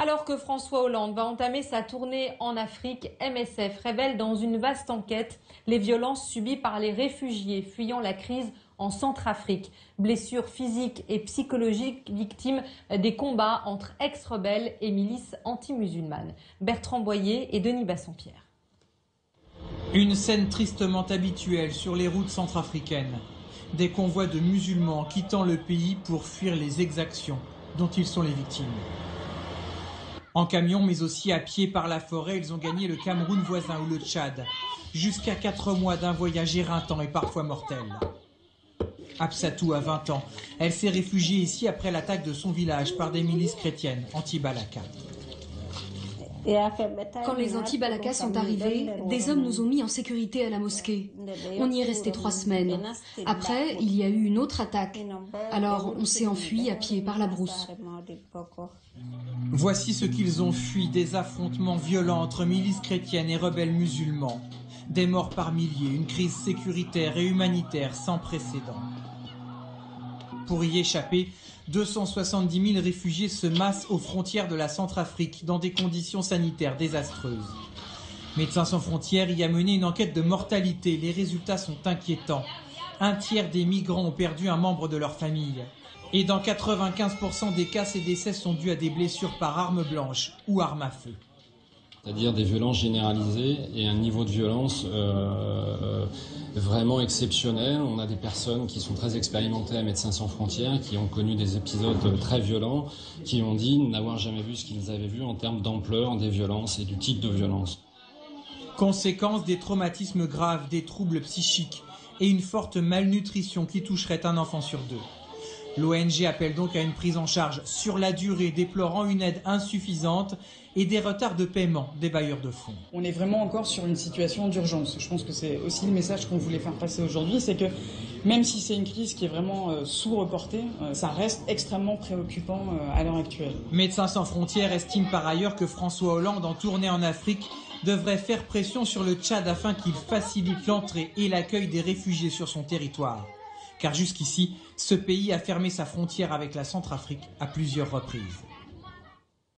Alors que François Hollande va entamer sa tournée en Afrique, MSF révèle dans une vaste enquête les violences subies par les réfugiés fuyant la crise en Centrafrique. Blessures physiques et psychologiques victimes des combats entre ex-rebelles et milices anti-musulmanes. Bertrand Boyer et Denis Bassompierre. Une scène tristement habituelle sur les routes centrafricaines. Des convois de musulmans quittant le pays pour fuir les exactions dont ils sont les victimes. En camion, mais aussi à pied par la forêt, ils ont gagné le Cameroun voisin ou le Tchad. Jusqu'à 4 mois d'un voyage éreintant et parfois mortel. Absatou a 20 ans. Elle s'est réfugiée ici après l'attaque de son village par des milices chrétiennes anti-Balaka. Quand les anti-Balaka sont arrivés, des hommes nous ont mis en sécurité à la mosquée. On y est resté 3 semaines. Après, il y a eu une autre attaque. Alors, on s'est enfui à pied par la brousse. Voici ce qu'ils ont fui, des affrontements violents entre milices chrétiennes et rebelles musulmans. Des morts par milliers, une crise sécuritaire et humanitaire sans précédent. Pour y échapper, 270 000 réfugiés se massent aux frontières de la Centrafrique dans des conditions sanitaires désastreuses. Médecins sans frontières y a mené une enquête de mortalité. Les résultats sont inquiétants. 1/3 des migrants ont perdu un membre de leur famille. Et dans 95% des cas, ces décès sont dus à des blessures par arme blanche ou arme à feu. C'est-à-dire des violences généralisées et un niveau de violence vraiment exceptionnel. On a des personnes qui sont très expérimentées à Médecins sans frontières, qui ont connu des épisodes très violents, qui ont dit n'avoir jamais vu ce qu'ils avaient vu en termes d'ampleur des violences et du type de violence. Conséquence des traumatismes graves, des troubles psychiques et une forte malnutrition qui toucherait un enfant sur 2. L'ONG appelle donc à une prise en charge sur la durée, déplorant une aide insuffisante et des retards de paiement des bailleurs de fonds. On est vraiment encore sur une situation d'urgence. Je pense que c'est aussi le message qu'on voulait faire passer aujourd'hui, c'est que même si c'est une crise qui est vraiment sous-reportée, ça reste extrêmement préoccupant à l'heure actuelle. Médecins sans frontières estime par ailleurs que François Hollande, en tournée en Afrique, devrait faire pression sur le Tchad afin qu'il facilite l'entrée et l'accueil des réfugiés sur son territoire. Car jusqu'ici, ce pays a fermé sa frontière avec la Centrafrique à plusieurs reprises.